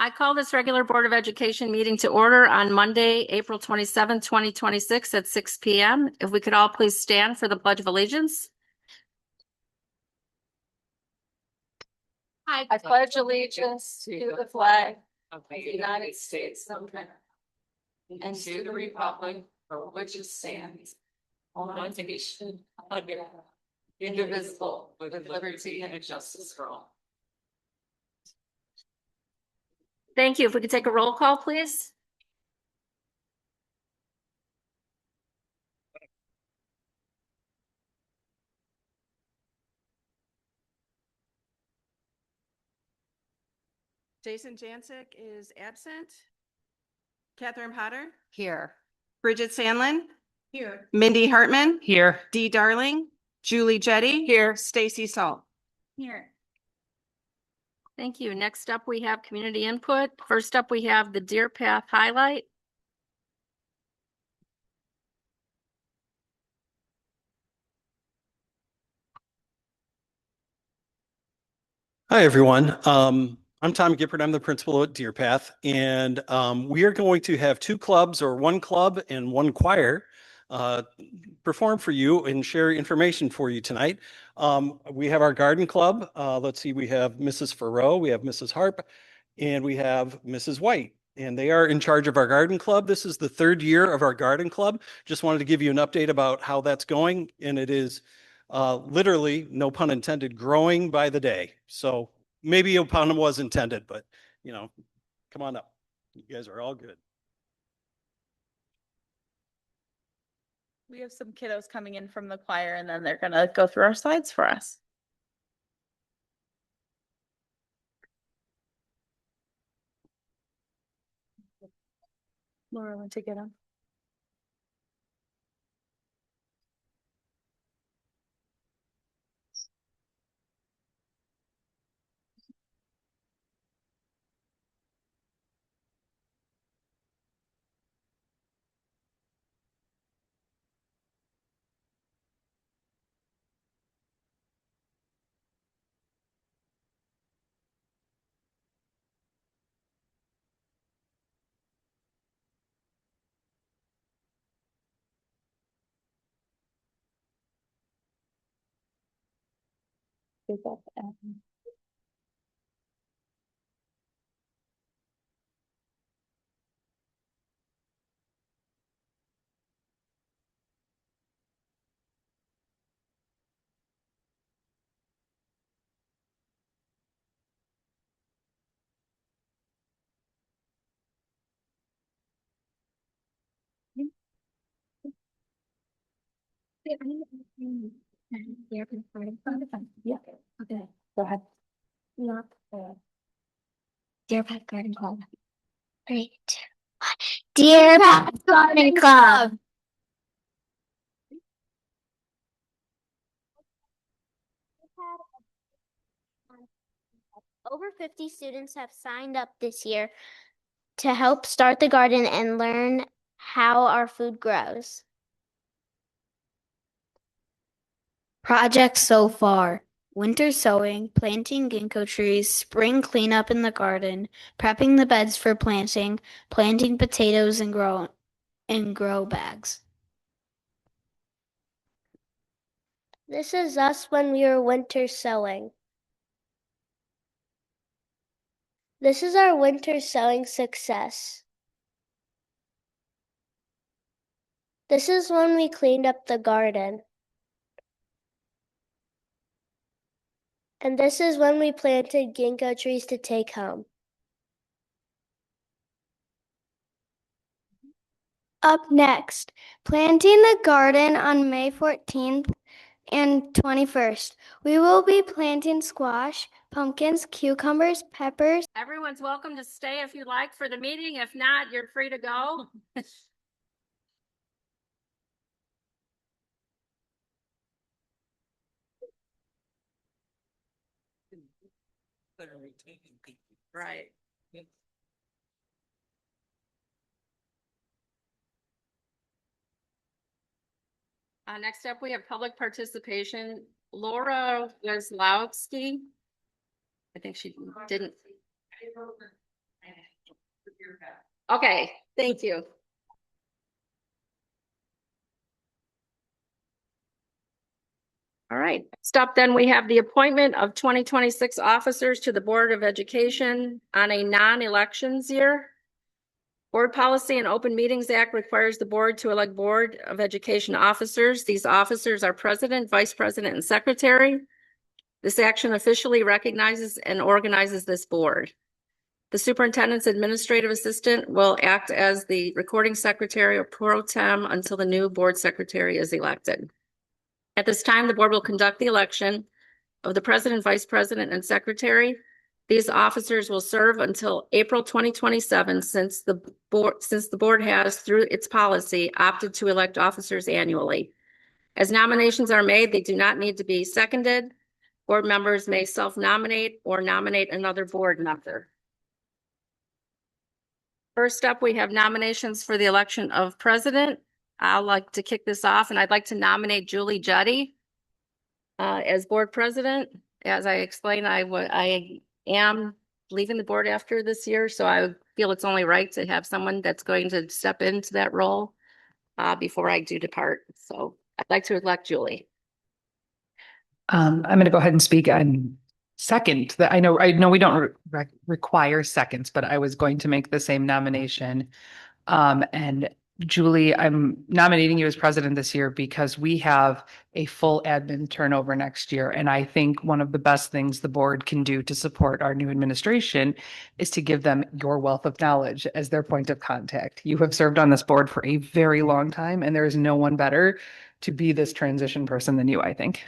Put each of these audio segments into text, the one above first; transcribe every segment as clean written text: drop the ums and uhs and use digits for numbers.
I call this regular Board of Education meeting to order on Monday, April 27, 2026 at 6 p.m. If we could all please stand for the Pledge of Allegiance. I pledge allegiance to the flag of the United States of America and to the republic for which it stands, one nation, under God, indivisible, with liberty and justice for all. Thank you. If we could take a roll call, please. Jason Jancic is absent. Catherine Potter. Here. Bridget Sandlin. Here. Mindy Hartman. Here. Dee Darling. Julie Jetty. Here. Stacy Salt. Here. Thank you. Next up, we have community input. First up, we have the Deer Path highlight. Hi, everyone. I'm Tom Gippert. I'm the principal at Deer Path, and we are going to have two clubs, or one club and one choir, perform for you and share information for you tonight. We have our garden club. Let's see, we have Mrs. Farrow, we have Mrs. Harp, and we have Mrs. White. And they are in charge of our garden club. This is the third year of our garden club. Just wanted to give you an update about how that's going, and it is literally, no pun intended, growing by the day. So maybe a pun was intended, but come on up. You guys are all good. We have some kiddos coming in from the choir, and then they're gonna go through our slides for us. Laura, want to get them? Yeah. Okay. Go ahead. Not Deer Path Garden Club. 3, 2, 1. Deer Path Garden Club. Over 50 students have signed up this year to help start the garden and learn how our food grows. Projects so far: winter sowing, planting ginkgo trees, spring cleanup in the garden, prepping the beds for planting, planting potatoes in grow bags. This is us when we were winter sowing. This is our winter sowing success. This is when we cleaned up the garden. And this is when we planted ginkgo trees to take home. Up next, planting the garden on May 14th and 21st. We will be planting squash, pumpkins, cucumbers, peppers. Everyone's welcome to stay if you like for the meeting. If not, you're free to go. Right. Next up, we have public participation. Laura Wieslowski. I think she didn't. Okay, thank you. All right, next up then we have the appointment of 2026 officers to the Board of Education on a non-elections year. Board Policy and Open Meetings Act requires the board to elect Board of Education officers. These officers are president, vice president, and secretary. This action officially recognizes and organizes this board. The superintendent's administrative assistant will act as the recording secretary or pro tem until the new board secretary is elected. At this time, the board will conduct the election of the president, vice president, and secretary. These officers will serve until April 2027 since the board has, through its policy, opted to elect officers annually. As nominations are made, they do not need to be seconded. Board members may self-nominate or nominate another board member. First up, we have nominations for the election of president. I'd like to kick this off, and I'd like to nominate Julie Juddy as board president. As I explained, I am leaving the board after this year, so I feel it's only right to have someone that's going to step into that role before I do depart. So I'd like to elect Julie. I'm going to go ahead and speak on second. That I know we don't require seconds, but I was going to make the same nomination. And Julie, I'm nominating you as president this year because we have a full admin turnover next year. And I think one of the best things the board can do to support our new administration is to give them your wealth of knowledge as their point of contact. You have served on this board for a very long time, and there is no one better to be this transition person than you, I think.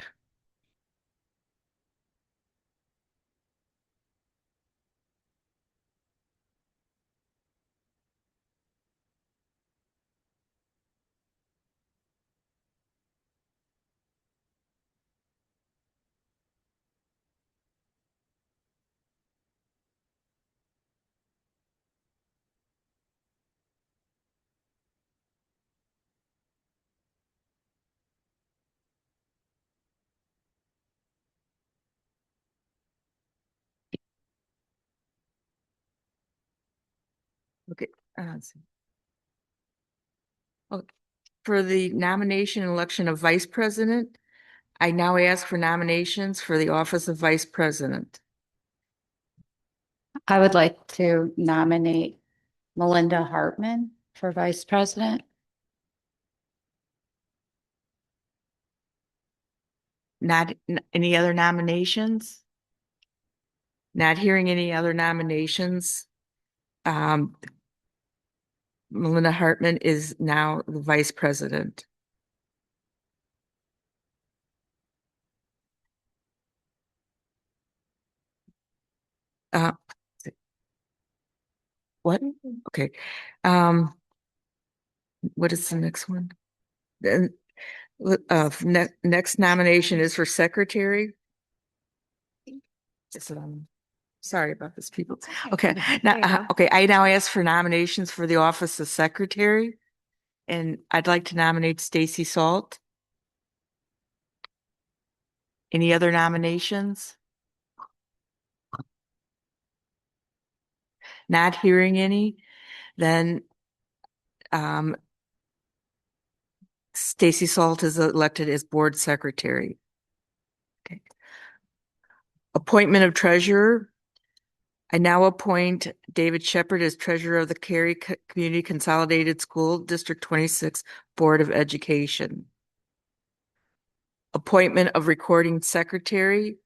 Okay. Let's see. Oh, for the nomination and election of vice president, I now ask for nominations for the office of vice president. I would like to nominate Melinda Hartman for vice president. Any other nominations? Not hearing any other nominations. Melinda Hartman is now the vice president. What? Okay. What is the next one? Then next nomination is for secretary. Sorry about this, people. Okay. Now, okay. I now ask for nominations for the office of secretary, and I'd like to nominate Stacy Salt. Any other nominations? Not hearing any, then Stacy Salt is elected as board secretary. Okay. Appointment of treasurer. I now appoint David Shepard as treasurer of the Cary Community Consolidated School District 26 Board of Education. Appointment of recording secretary.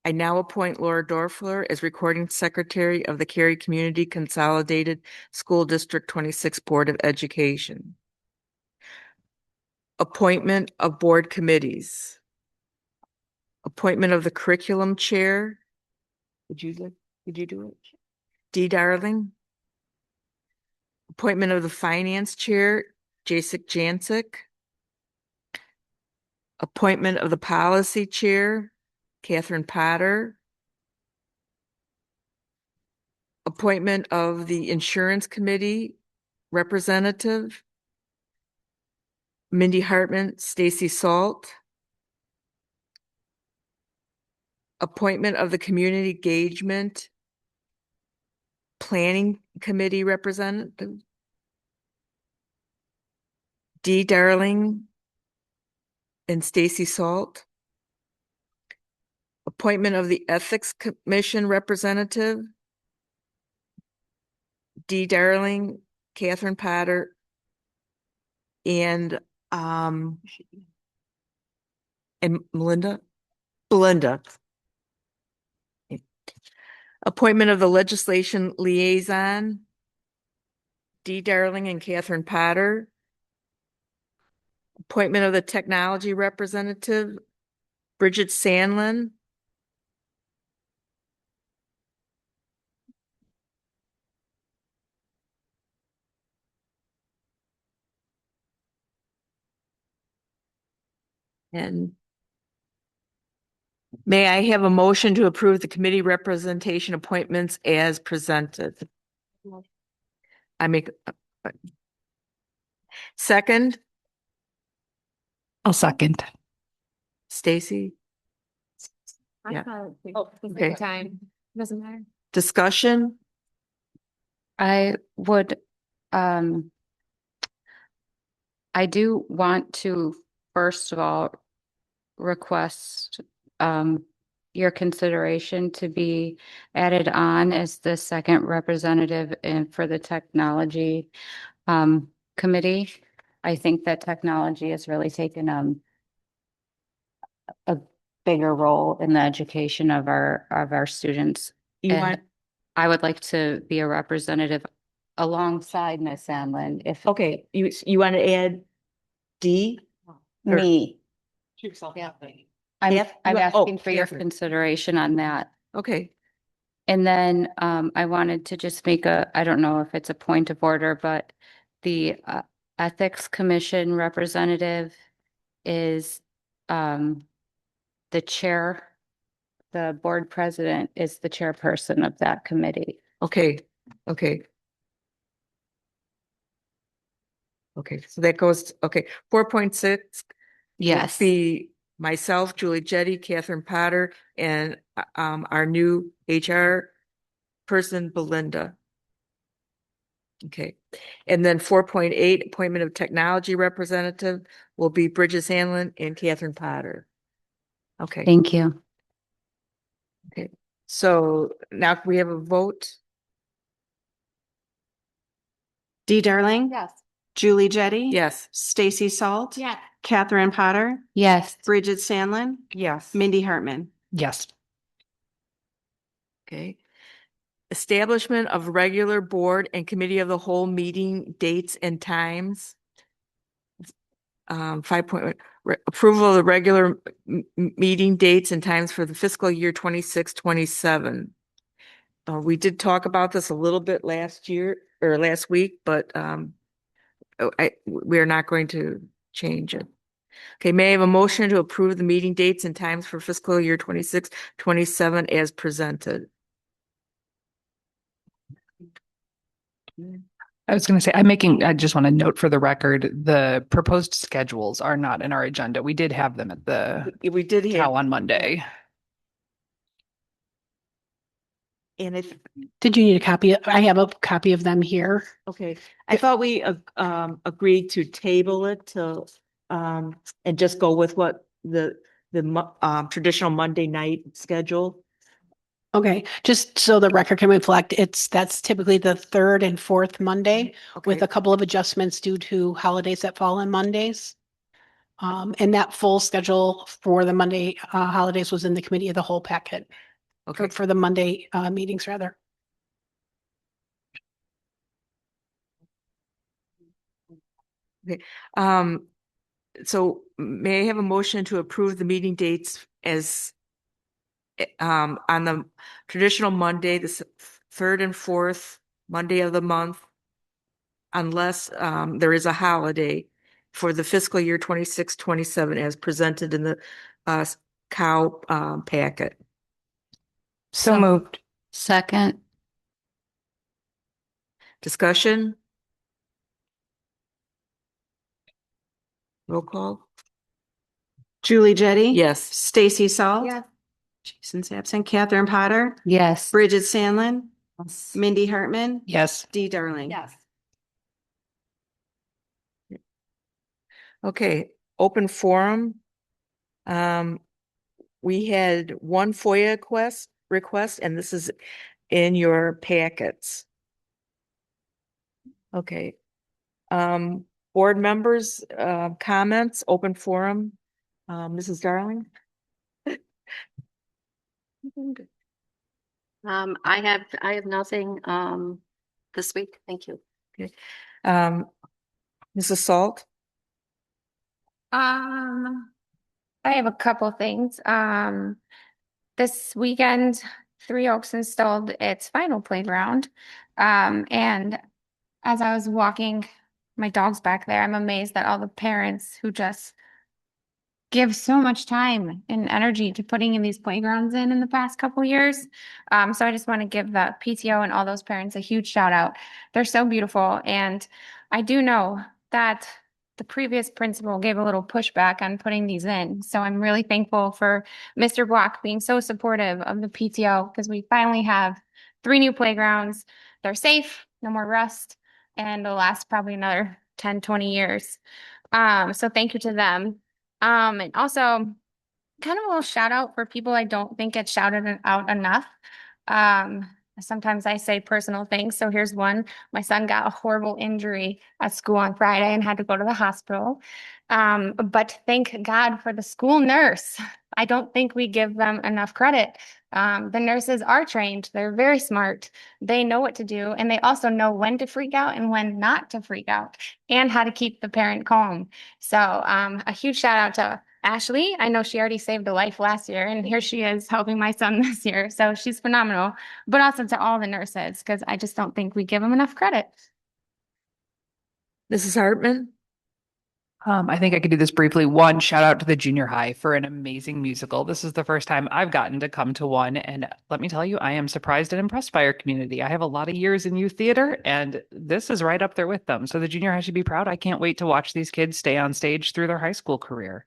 I now appoint Laura Dorfler as recording secretary of the Cary Community Consolidated School District 26 Board of Education. Appointment of board committees. Appointment of the curriculum chair. Did you do it? Dee Darling. Appointment of the finance chair, Jacek Jancic. Appointment of the policy chair, Catherine Potter. Appointment of the insurance committee representative, Mindy Hartman, Stacy Salt. Appointment of the community engagement Planning Committee Representative. Dee Darling and Stacy Salt. Appointment of the Ethics Commission Representative. Dee Darling, Catherine Potter, and Belinda. Appointment of the Legislation Liaison. Dee Darling and Catherine Potter. Appointment of the Technology Representative. Bridget Sandlin. And may I have a motion to approve the committee representation appointments as presented? I make second, I'll second. Stacy. Yeah. Okay. Time, doesn't matter. Discussion? I would, I do want to, first of all, request, your consideration to be added on as the second representative for the technology, committee. I think that technology has really taken, a bigger role in the education of our students. You And want, I would like to be a representative alongside Miss Sandlin if. okay, you want to add D? or- Me. Yeah. I'm Kath- you- asking for your Catherine. consideration on that. Okay, And then I wanted to just make I don't know if it's a point of order, but the Ethics Commission representative is the chair. The board president is the chairperson of that committee. okay, okay. Okay, so that goes, okay, 4.6. Yes. Be myself, Julie Jetty, Catherine Potter, and our new HR person, Belinda. Okay, and then 4.8, appointment of technology representative will be Bridget Hanlon and Catherine Potter. Okay, Thank you. okay, so now we have a vote. Dee Darling. Yes. Julie Jetty. Yes. Stacy Salt. Yeah. Catherine Potter. Yes. Bridget Sandlin. Yes. Mindy Hartman. Yes. Okay. Establishment of regular board and committee of the whole meeting dates and times. 5.1, approval of the regular meeting dates and times for the fiscal year 26-27. We did talk about this a little bit last year or last week, but we're not going to change it. Okay, may I have a motion to approve the meeting dates and times for fiscal year 26-27 as presented? I was going to say, I just want to note for the record, the proposed schedules are not in our agenda. We did have them at the We did have, cow on Monday. and if, Did you need a copy? I have a copy of them here. okay, I thought we agreed to table it till and just go with what the traditional Monday night schedule. Okay, just so the record can reflect, that's typically the third and fourth Monday with Okay, a couple of adjustments due to holidays that fall on Mondays. And that full schedule for the Monday holidays was in the committee of the whole packet okay, for the Monday meetings rather. so may I have a motion to approve the meeting dates as on the traditional Monday, the third and fourth Monday of the month, unless there is a holiday for the fiscal year 26-27 as presented in the cow packet. So moved. Second. Discussion? Roll call? Julie Jetty. Yes. Stacy Salt. Yeah. Jason's absent. Catherine Potter. Yes. Bridget Sandlin. Mindy Hartman. Yes. Dee Darling. Yes. Okay, open forum. We had one FOIA request, and this is in your packets. Okay. Board members, comments, open forum. Mrs. Darling? I have nothing, this week. Thank you. Okay. Mrs. Salt? I have a couple things. This weekend, Three Oaks installed its final playground. And as I was walking my dogs back there, I'm amazed at all the parents who just give so much time and energy to putting in these playgrounds in the past couple years. So I just want to give the PTO and all those parents a huge shout out. They're so beautiful. And I do know that the previous principal gave a little pushback on putting these in. So I'm really thankful for Mr. Block being so supportive of the PTO because we finally have 3 new playgrounds. They're safe, no more rust, and they'll last probably another 10, 20 years. So thank you to them. And also kind of a little shout out for people I don't think get shouted out enough. Sometimes I say personal things. So here's one. My son got a horrible injury at school on Friday and had to go to the hospital. But thank God for the school nurse. I don't think we give them enough credit. The nurses are trained. They're very smart. They know what to do. And they also know when to freak out and when not to freak out and how to keep the parent calm. So a huge shout out to Ashley. I know she already saved a life last year, and here she is helping my son this year. So she's phenomenal, but also to all the nurses, because I just don't think we give them enough credit. Mrs. Hartman? I think I could do this briefly. One, shout out to the junior high for an amazing musical. This is the first time I've gotten to come to one. And let me tell you, I am surprised and impressed by our community. I have a lot of years in youth theater, and this is right up there with them. So the junior high should be proud. I can't wait to watch these kids stay on stage through their high school career.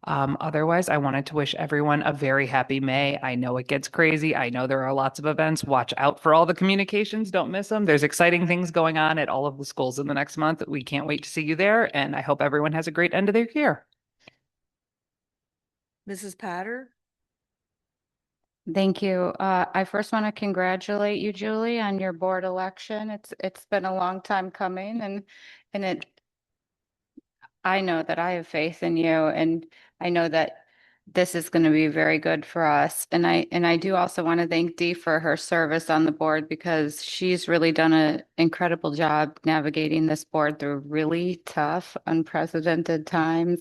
Otherwise, I wanted to wish everyone a very happy May. I know it gets crazy. I know there are lots of events. Watch out for all the communications. Don't miss them. There's exciting things going on at all of the schools in the next month. We can't wait to see you there. And I hope everyone has a great end of their year. Mrs. Potter? Thank you. I first want to congratulate you, Julie, on your board election. It's been a long time coming, and I know that I have faith in you, and I know that this is going to be very good for us. And I do also want to thank Dee for her service on the board, because she's really done an incredible job navigating this board through really tough, unprecedented times,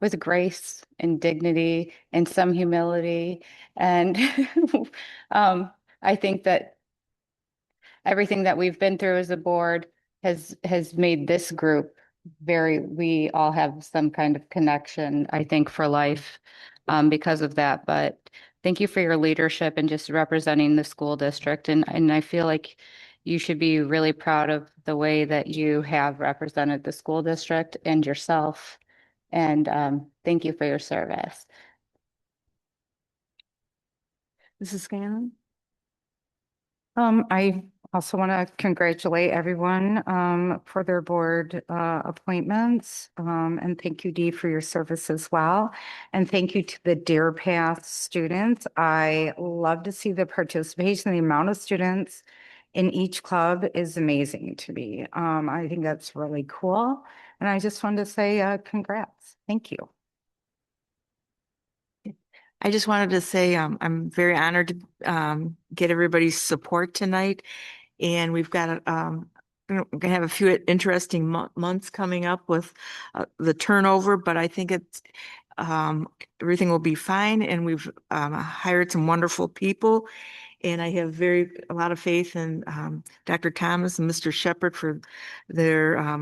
with grace and dignity and some humility. And I think that everything that we've been through as a board has made this group we all have some kind of connection, I think, for life, because of that. But thank you for your leadership and just representing the school district. And I feel like you should be really proud of the way that you have represented the school district and yourself. And thank you for your service. Mrs. Scanlon? I also want to congratulate everyone for their board appointments. And thank you, Dee, for your service as well. And thank you to the Deer Path students. I love to see the participation. The amount of students in each club is amazing to me. I think that's really cool. And I just wanted to say congrats. Thank you. I just wanted to say I'm very honored to get everybody's support tonight. And we've got we're gonna have a few interesting months coming up with the turnover, but I think it's everything will be fine. And we've hired some wonderful people, and I have a lot of faith in Dr. Thomas and Mr. Shepherd for their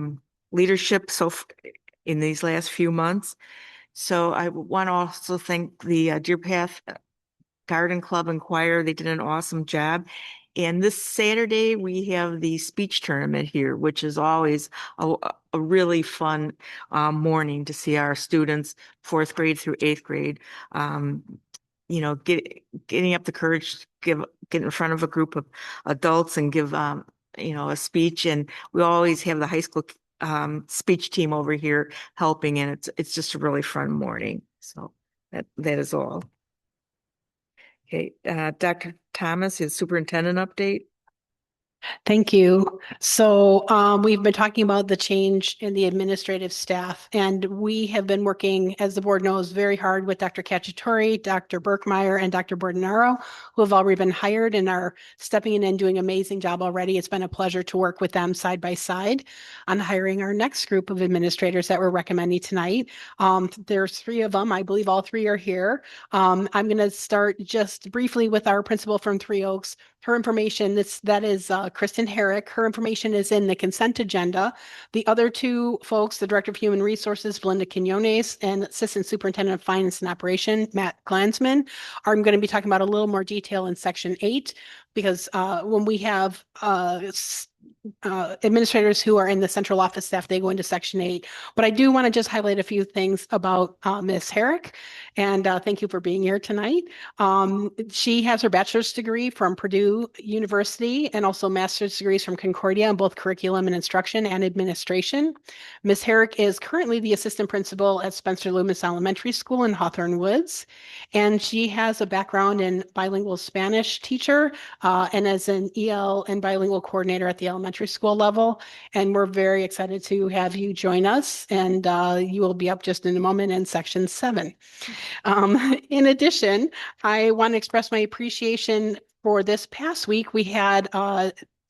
leadership in these last few months. So I want to also thank the Deer Path Garden Club and Choir. They did an awesome job. And this Saturday, we have the speech tournament here, which is always a really fun morning to see our students, 4th grade through 8th grade, getting up the courage to get in front of a group of adults and give, a speech. And we always have the high school speech team over here helping, and it's just a really fun morning. So that is all. Okay, Dr. Thomas, his superintendent update. Thank you. So we've been talking about the change in the administrative staff, and we have been working, as the board knows, very hard with Dr. Cacciatore, Dr. Burkmeyer, and Dr. Bordenaro, who have already been hired and are stepping in and doing an amazing job already. It's been a pleasure to work with them side by side on hiring our next group of administrators that we're recommending tonight. There's 3 of them. I believe all 3 are here. I'm going to start just briefly with our principal from Three Oaks. Her information, that is Kristen Herrick. Her information is in the consent agenda. The other 2 folks, the Director of Human Resources, Belinda Quinones, and Assistant Superintendent of Finance and Operation, Matt Glansman, are going to be talking about a little more detail in Section 8, because when we have administrators who are in the central office staff, they go into Section 8. But I do want to just highlight a few things about Ms. Herrick, and thank you for being here tonight. She has her bachelor's degree from Purdue University and also master's degrees from Concordia in both curriculum and instruction and administration. Ms. Herrick is currently the assistant principal at Spencer Loomis Elementary School in Hawthorne Woods, and she has a background in bilingual Spanish teacher and as an EL and bilingual coordinator at the elementary school level. And we're very excited to have you join us, and you will be up just in a moment in Section 7. In addition, I want to express my appreciation for this past week. We had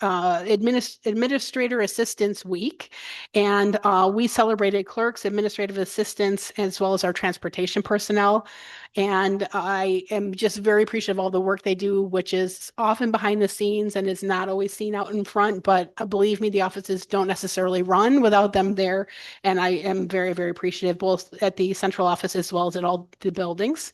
Administrator Assistance Week, and we celebrated clerks, administrative assistants, as well as our transportation personnel. And I am just very appreciative of all the work they do, which is often behind the scenes and is not always seen out in front. But believe me, the offices don't necessarily run without them there. And I am very, very appreciative, both at the central office as well as at all the buildings.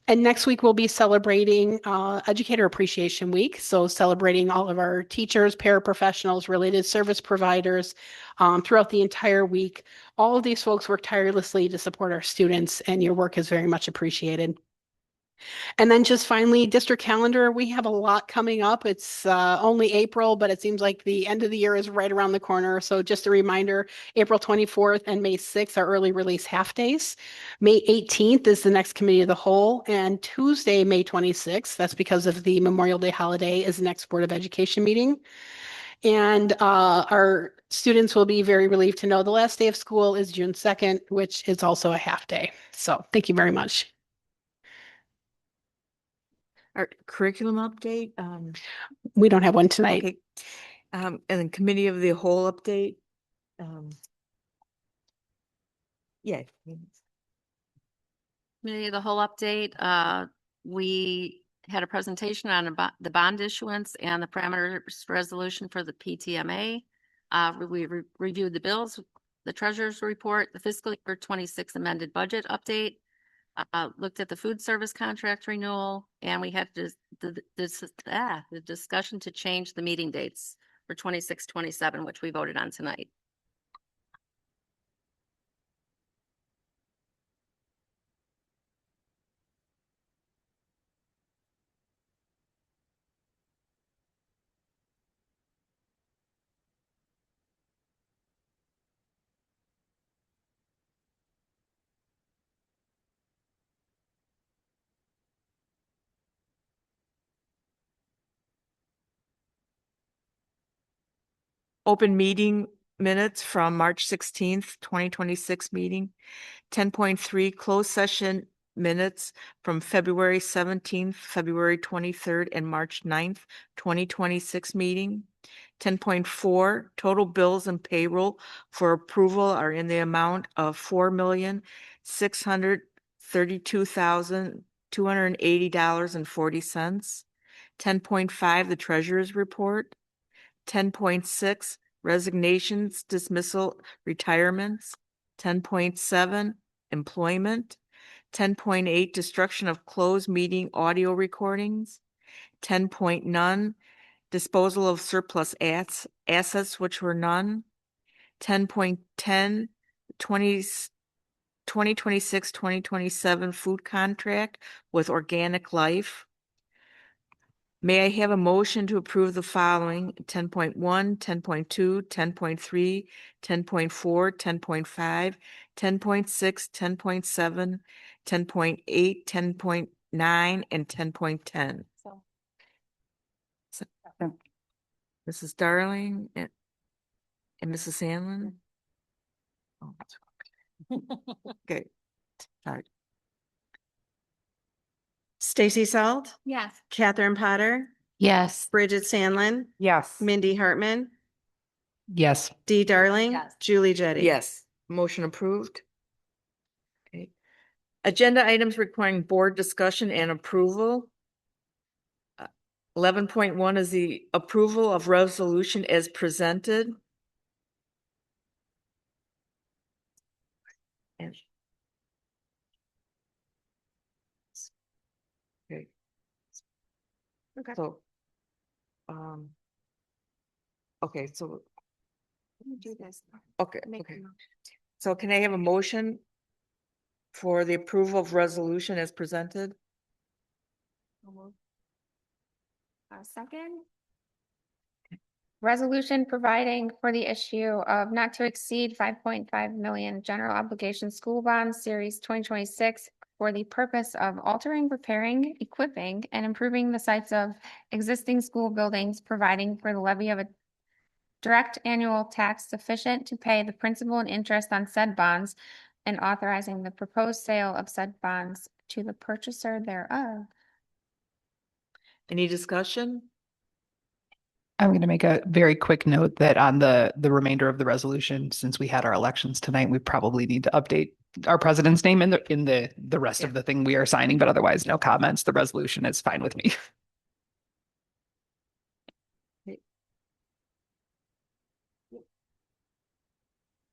And next week, we'll be celebrating Educator Appreciation Week. So celebrating all of our teachers, paraprofessionals, related service providers throughout the entire week. All of these folks work tirelessly to support our students, and your work is very much appreciated. And then just finally, district calendar, we have a lot coming up. It's only April, but it seems like the end of the year is right around the corner. So just a reminder, April 24th and May 6th are early release half days. May 18th is the next committee of the whole, and Tuesday, May 26th, that's because of the Memorial Day holiday, is the next Board of Education meeting. And our students will be very relieved to know the last day of school is June 2nd, which is also a half day. So thank you very much. Our curriculum update. We don't have one tonight. Okay. And then committee of the whole update. Yeah. Committee of the whole update. We had a presentation on the bond issuance and the parameters resolution for the PTMA. We reviewed the bills, the treasurer's report, the fiscal year 26 amended budget update, looked at the food service contract renewal, and we had the discussion to change the meeting dates for 26-27, which we voted on tonight. Open meeting minutes from March 16th, 2026 meeting. 10.3 closed session minutes from February 17th, February 23rd, and March 9th, 2026 meeting. 10.4 total bills and payroll for approval are in the amount of $4,632,280.40. 10.5 the treasurer's report. 10.6 resignations, dismissal, retirements. 10.7 employment. 10.8 destruction of closed meeting audio recordings. 10.9 disposal of surplus assets, which were none. 10.10 20 2026-2027 food contract with Organic Life. May I have a motion to approve the following: 10.1, 10.2, 10.3, 10.4, 10.5, 10.6, 10.7, 10.8, 10.9, and 10.10. Mrs. Darling and Mrs. Sandlin? Oh, that's okay. Sorry. Stacy Salt, Yes. Catherine Potter, Yes. Bridget Sandlin, Yes. Mindy Hartman, Yes. Dee Darling, Yes. Julie Jettie. Yes, motion approved. Okay. Agenda items requiring board discussion and approval. 11.1 is the approval of resolution as presented. And okay. Okay. So, okay, so, Do this. okay, okay. So can I have a motion for the approval of resolution as presented? A second. Resolution providing for the issue of not to exceed 5.5 million general obligation school bonds series 2026 for the purpose of altering, repairing, equipping, and improving the sites of existing school buildings, providing for the levy of a direct annual tax sufficient to pay the principal and interest on said bonds, and authorizing the proposed sale of said bonds to the purchaser thereof. Any discussion? I'm going to make a very quick note that on the remainder of the resolution, since we had our elections tonight, we probably need to update our president's name in the rest of the thing we are signing, but otherwise no comments. The resolution is fine with me.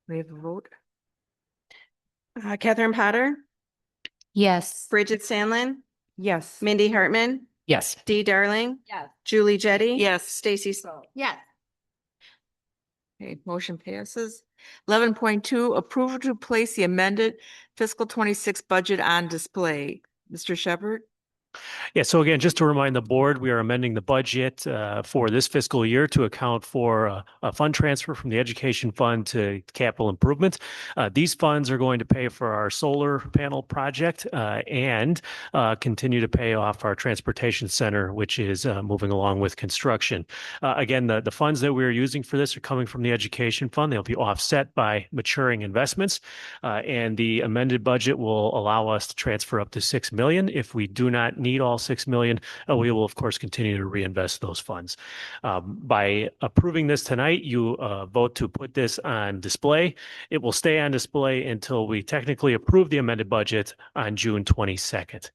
We have a vote. Catherine Potter, Yes. Bridget Sandlin, Yes. Mindy Hartman, Yes. Dee Darling, Yes. Julie Jettie. Yes. Stacy Salt. Yes. Okay, motion passes. 11.2, approval to place the amended fiscal 26 budget on display. Mr. Shepherd? Yeah, so again, just to remind the board, we are amending the budget for this fiscal year to account for a fund transfer from the education fund to capital improvement. These funds are going to pay for our solar panel project and continue to pay off our transportation center, which is moving along with construction. Again, the funds that we're using for this are coming from the education fund. They'll be offset by maturing investments, and the amended budget will allow us to transfer up to 6 million. If we do not need all 6 million, we will of course continue to reinvest those funds. By approving this tonight, you vote to put this on display. It will stay on display until we technically approve the amended budget on June 22nd.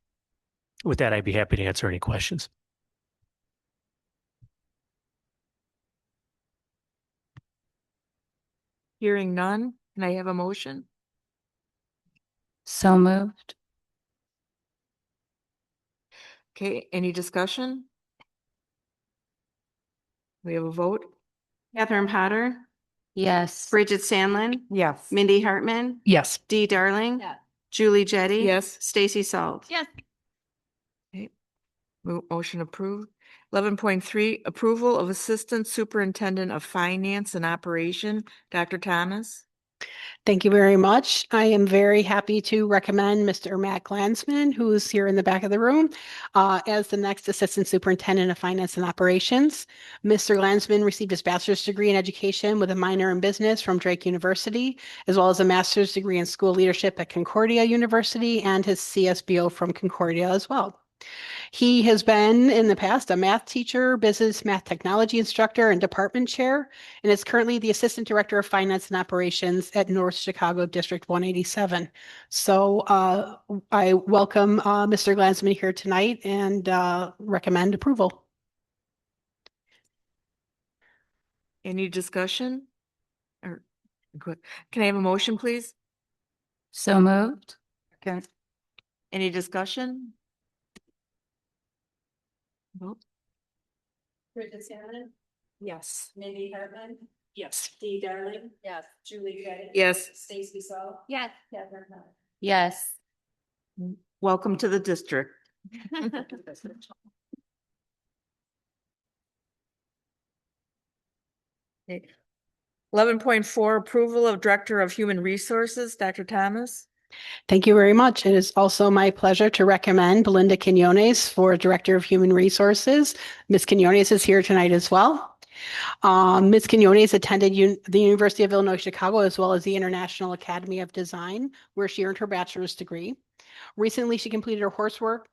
With that, I'd be happy to answer any questions. Hearing none, can I have a motion? So moved. Okay, any discussion? We have a vote? Catherine Potter, Yes. Bridget Sandlin, Yes. Mindy Hartman, Yes. Dee Darling, Yes. Julie Jettie. Yes. Stacy Salt. Yes. Motion approved. 11.3, approval of Assistant Superintendent of Finance and Operation, Dr. Thomas. Thank you very much. I am very happy to recommend Mr. Matt Glansman, who is here in the back of the room, as the next Assistant Superintendent of Finance and Operations. Mr. Glansman received his bachelor's degree in education with a minor in business from Drake University, as well as a master's degree in school leadership at Concordia University and his CSBO from Concordia as well. He has been in the past a math teacher, business math technology instructor, and department chair, and is currently the Assistant Director of Finance and Operations at North Chicago District 187. So I welcome Mr. Glansman here tonight and recommend approval. Any discussion? Or good. Can I have a motion, please? So moved. Okay. Any discussion? Vote. Bridget Sandlin, Yes. Mindy Hartman, Yes. Dee Darling. Yes. Julie Jettie. Yes. Stacy Salt. Yes. Catherine Potter. Yes. Welcome to the district. 11.4, approval of Director of Human Resources, Dr. Thomas. Thank you very much. It is also my pleasure to recommend Belinda Quinones for Director of Human Resources. Ms. Quinones is here tonight as well. Ms. Quinones attended the University of Illinois Chicago as well as the International Academy of Design, where she earned her bachelor's degree. Recently, she completed her coursework,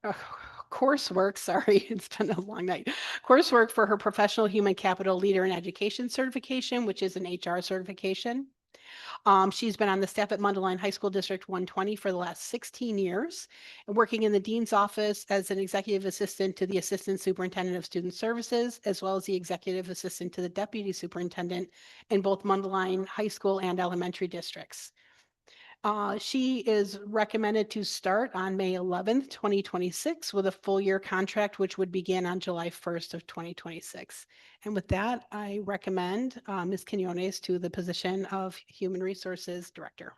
sorry, it's been a long night, coursework for her Professional Human Capital Leader in Education certification, which is an HR certification. She's been on the staff at Mundelein High School District 120 for the last 16 years, and working in the Dean's office as an executive assistant to the Assistant Superintendent of Student Services, as well as the executive assistant to the Deputy Superintendent in both Mundelein High School and elementary districts. She is recommended to start on May 11th, 2026 with a full year contract, which would begin on July 1st of 2026. And with that, I recommend Ms. Quinones to the position of Human Resources Director.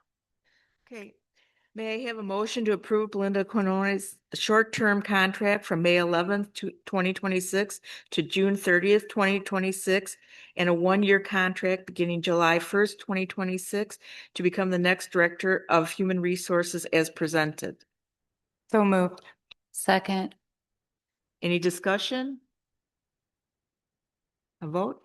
Okay. May I have a motion to approve Belinda Quinones' short-term contract from May 11th to 2026 to June 30th, 2026, and a one-year contract beginning July 1st, 2026 to become the next Director of Human Resources as presented? So moved. Second. Any discussion? A vote?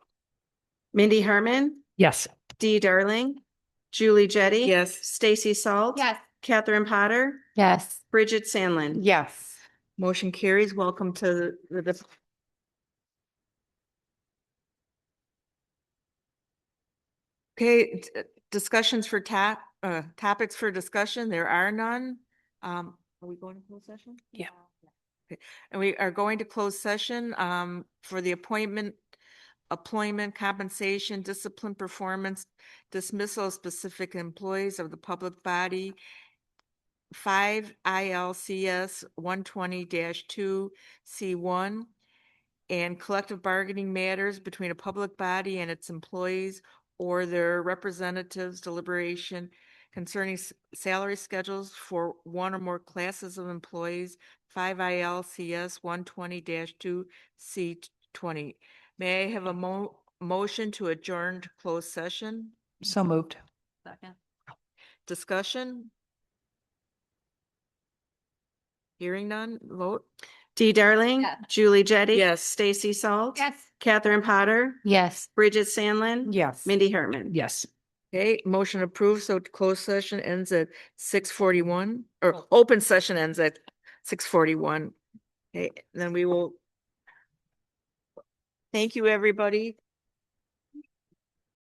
Mindy Herman, Yes. Dee Darling, Julie Jetty. Yes. Stacy Salt. Yes. Catherine Potter, Yes. Bridget Sandlin. Yes. Motion carries. Welcome to the okay, discussions for topics for discussion. There are none. Are we going to close session? Yeah. Okay. And we are going to close session for the appointment, compensation, discipline, performance, dismissal of specific employees of the public body, 5 ILCS 120-2C1, and collective bargaining matters between a public body and its employees or their representatives, deliberation concerning salary schedules for one or more classes of employees, 5 ILCS 120-2C20. May I have a motion to adjourn to closed session? So moved. Second. Discussion? Hearing none, vote? Dee Darling, Yes. Julie Jetty. Yes. Stacy Salt. Yes. Catherine Potter, Yes. Bridget Sandlin. Yes. Mindy Herman. Yes. Okay, motion approved. So closed session ends at 6:41, or open session ends at 6:41. Okay, then we will. Thank you, everybody.